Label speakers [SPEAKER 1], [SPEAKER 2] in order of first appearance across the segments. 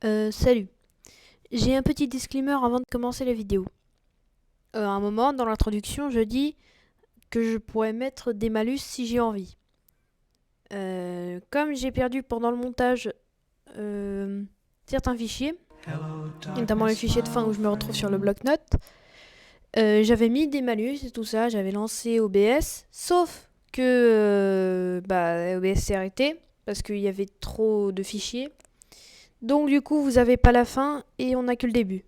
[SPEAKER 1] Salut. J'ai un petit disclaimer avant de commencer la vidéo. À un moment, dans l'introduction, je dis que je pourrais mettre des malus si j'ai envie. Comme j'ai perdu pendant le montage certains fichiers, notamment le fichier de fin où je me retrouve sur le bloc-notes, j'avais mis des malus et tout ça, j'avais lancé OBS, sauf que OBS s'est arrêté parce qu'il y avait trop de fichiers. Donc du coup, vous avez pas la fin et on n'a que le début.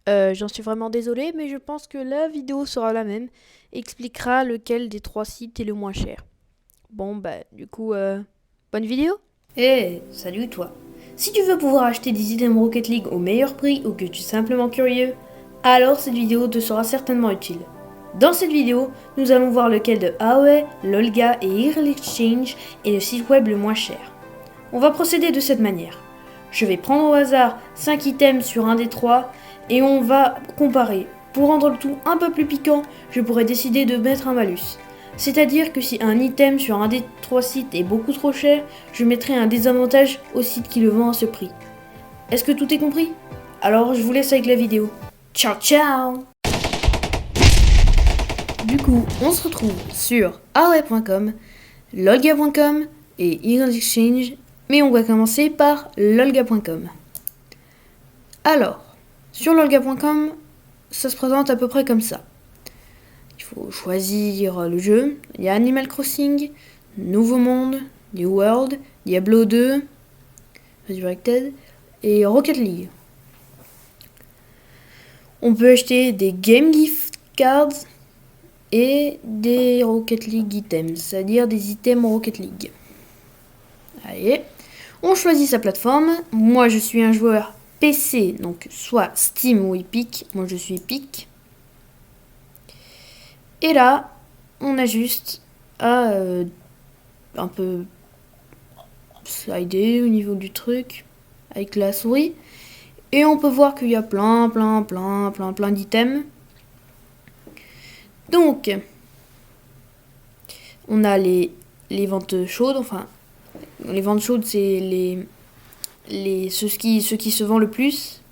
[SPEAKER 1] J'en suis vraiment désolée, mais je pense que la vidéo sera la même, expliquera lequel des trois sites est le moins cher. Bon, bonne vidéo.
[SPEAKER 2] Salut toi. Si tu veux pouvoir acheter des items Rocket League au meilleur prix ou que tu es simplement curieux, alors cette vidéo te sera certainement utile. Dans cette vidéo, nous allons voir lequel de AOE, Lolga et Eagle Exchange est le site web le moins cher. On va procéder de cette manière. Je vais prendre au hasard 5 items sur un des trois et on va comparer. Pour rendre le tout un peu plus piquant, je pourrais décider de mettre un malus. C'est-à-dire que si un item sur un des trois sites est beaucoup trop cher, je mettrai un désavantage au site qui le vend à ce prix. Est-ce que tout est compris? Alors je vous laisse avec la vidéo. Ciao ciao! Du coup, on se retrouve sur aoe.com, lolga.com et Eagle Exchange, mais on va commencer par lolga.com. Alors, sur lolga.com, ça se présente à peu près comme ça. Il faut choisir le jeu. Il y a Animal Crossing, Nouveau Monde, New World, Diablo 2, Resurrected et Rocket League. On peut acheter des Game Gift Cards et des Rocket League items, c'est-à-dire des items Rocket League. Allez, on choisit sa plateforme. Moi, je suis un joueur PC, donc soit Steam ou Epic. Moi, je suis Epic. Et là, on a juste à un peu slider au niveau du truc avec la souris. Et on peut voir qu'il y a plein d'items. Donc, on a les ventes chaudes. Enfin, les ventes chaudes, c'est ceux qui se vendent le plus.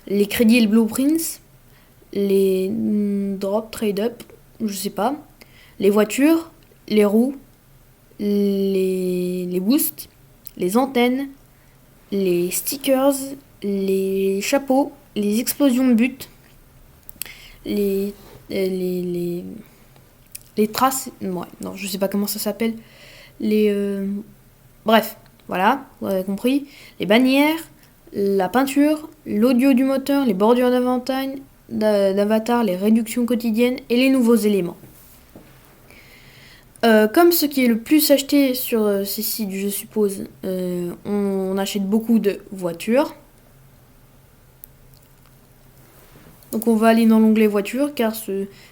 [SPEAKER 2] Les crédits et le blueprints. Les drop, trade up, je sais pas. Les voitures, les roues, les boosts, les antennes, les stickers, les chapeaux, les explosions de but, les, les, les traces, ouais, non, je sais pas comment ça s'appelle, bref, voilà, vous avez compris, les bannières, la peinture, l'audio du moteur, les bordures d'avatar, les réductions quotidiennes et les nouveaux éléments. Comme ce qui est le plus acheté sur ces sites, je suppose, on achète beaucoup de voitures. Donc on va aller dans l'onglet voitures, car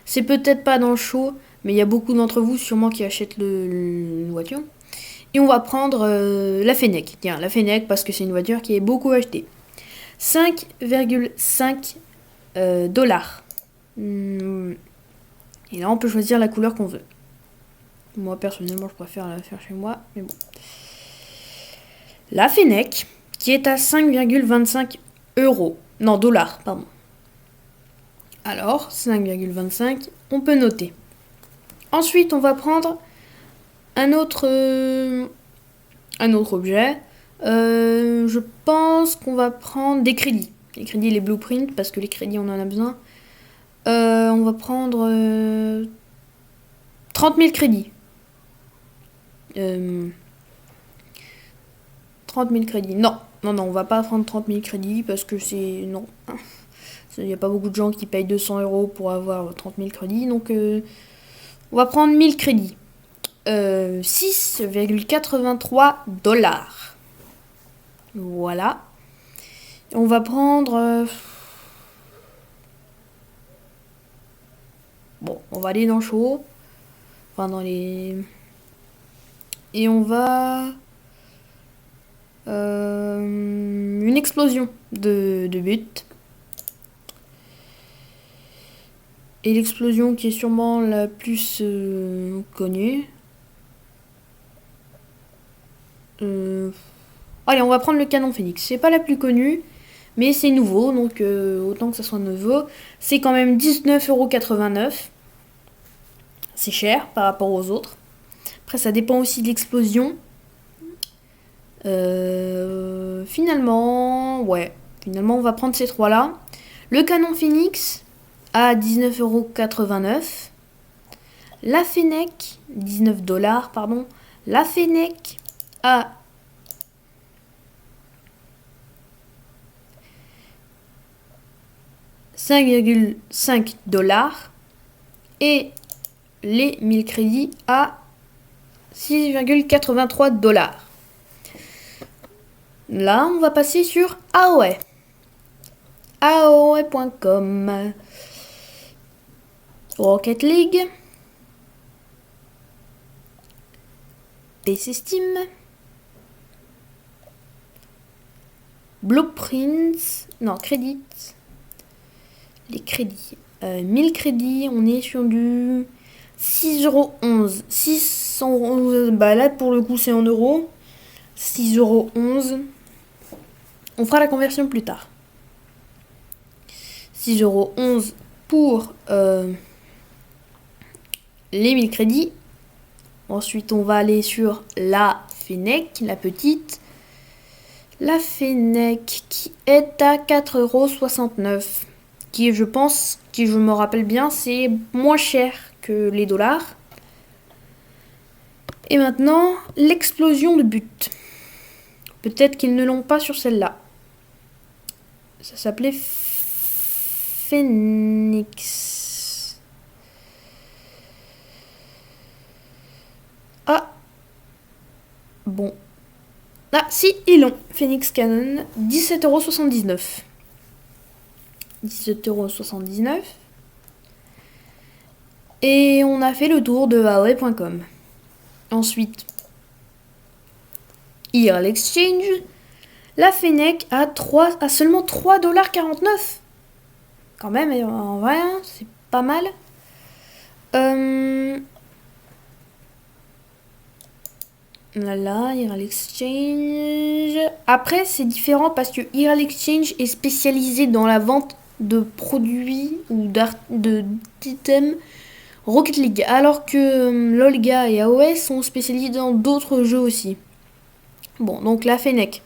[SPEAKER 2] c'est peut-être pas dans le show, mais il y a beaucoup d'entre vous sûrement qui achètent une voiture. Et on va prendre la Fennec. Tiens, la Fennec, parce que c'est une voiture qui est beaucoup achetée. 5,5 dollars. Et là, on peut choisir la couleur qu'on veut. Moi, personnellement, je préfère la faire chez moi, mais bon. La Fennec, qui est à 5,25 euros. Non, dollars, pardon. Alors, 5,25, on peut noter. Ensuite, on va prendre un autre objet. Je pense qu'on va prendre des crédits. Les crédits, les blueprints, parce que les crédits, on en a besoin. On va prendre 30 000 crédits. 30 000 crédits. Non, on va pas prendre 30 000 crédits parce que c'est... Non. Il n'y a pas beaucoup de gens qui payent 200 euros pour avoir 30 000 crédits. Donc, on va prendre 1000 crédits. 6,83 dollars. Voilà. On va prendre... Bon, on va aller dans le show. Enfin, dans les... Et on va... une explosion de but. Et l'explosion qui est sûrement la plus connue. Allez, on va prendre le canon Phoenix. C'est pas la plus connue, mais c'est nouveau, donc autant que ça soit nouveau. C'est quand même 19,89 €. C'est cher par rapport aux autres. Après, ça dépend aussi de l'explosion. Finalement, on va prendre ces trois-là. Le canon Phoenix à 19,89 €. La Fennec, 19 $, pardon. La Fennec à 5,5 $. Et les 1000 crédits à 6,83 $. Là, on va passer sur AOE. AOE.com. Rocket League. PC Steam. Blueprints. Non, crédits. Les crédits. 1000 crédits, on est sur du 6,11 €. 611, bah là pour le coup c'est en euros. 6,11 €. On fera la conversion plus tard. 6,11 € pour les 1000 crédits. Ensuite, on va aller sur la Fennec, la petite. La Fennec qui est à 4,69 €. Qui, je pense, qui je me rappelle bien, c'est moins cher que les dollars. Et maintenant, l'explosion de but. Peut-être qu'ils ne l'ont pas sur celle-là. Ça s'appelait Phoenix. Ah. Bon. Ah, si, ils l'ont. Phoenix Cannon, 17,79 €. 17,79 €. Et on a fait le tour de AOE.com. Ensuite, IRL Exchange. La Fennec à seulement 3,49 $. Quand même, en vrai, c'est pas mal. Voilà, IRL Exchange. Après, c'est différent parce que IRL Exchange est spécialisé dans la vente de produits ou d'items Rocket League, alors que Lolga et AOS sont spécialisés dans d'autres jeux aussi. Bon, donc la Fennec,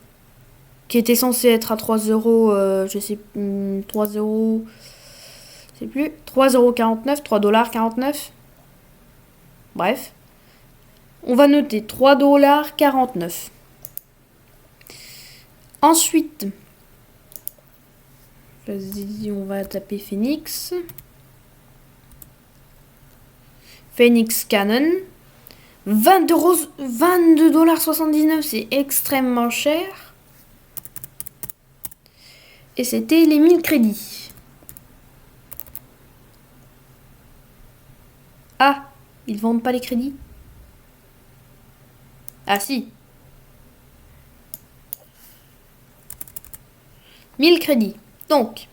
[SPEAKER 2] qui était censée être à 3 €, je sais, 3 €, je sais plus, 3,49 €, 3,49 $. Bref, on va noter 3,49 $. Ensuite, vas-y, on va taper Phoenix. Phoenix Cannon. 22,79 $, c'est extrêmement cher. Et c'était les 1000 crédits. Ah, ils vendent pas les crédits? Ah si. 1000 crédits. Donc,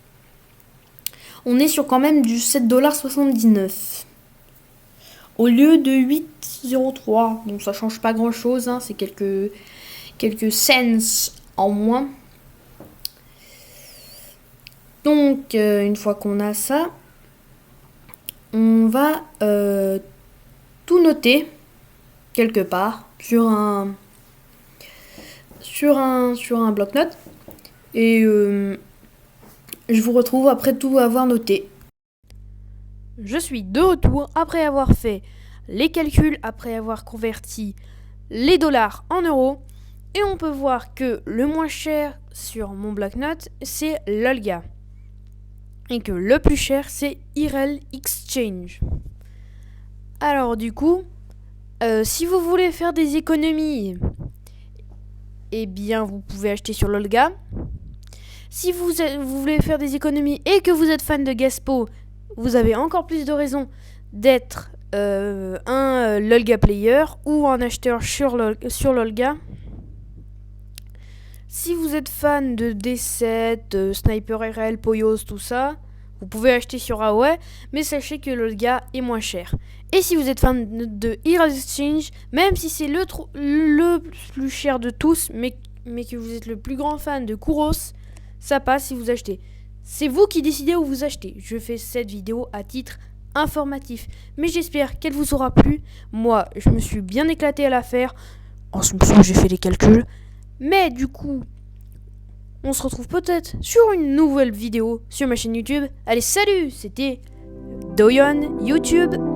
[SPEAKER 2] on est sur quand même du 7,79 $. Au lieu de 8,03 €. Donc ça change pas grand chose, hein, c'est quelques cents en moins. Donc une fois qu'on a ça, on va tout noter quelque part sur un bloc-notes. Et je vous retrouve après tout avoir noté.
[SPEAKER 1] Je suis de retour après avoir fait les calculs, après avoir converti les dollars en euros. Et on peut voir que le moins cher sur mon bloc-notes, c'est Lolga. Et que le plus cher, c'est IRL Exchange. Alors du coup, si vous voulez faire des économies, eh bien vous pouvez acheter sur Lolga. Si vous voulez faire des économies et que vous êtes fan de Gaspo, vous avez encore plus de raisons d'être un Lolga player ou un acheteur sur Lolga. Si vous êtes fan de D7, Sniper RL, Poyos, tout ça, vous pouvez acheter sur AOE, mais sachez que Lolga est moins cher. Et si vous êtes fan de IRL Exchange, même si c'est le plus cher de tous, mais mais que vous êtes le plus grand fan de Kouros, ça passe si vous achetez. C'est vous qui décidez où vous achetez. Je fais cette vidéo à titre informatif, mais j'espère qu'elle vous aura plu. Moi, je me suis bien éclaté à la faire. En ce moment, j'ai fait les calculs. Mais du coup, on se retrouve peut-être sur une nouvelle vidéo sur ma chaîne YouTube. Allez, salut, c'était Doyon YouTube.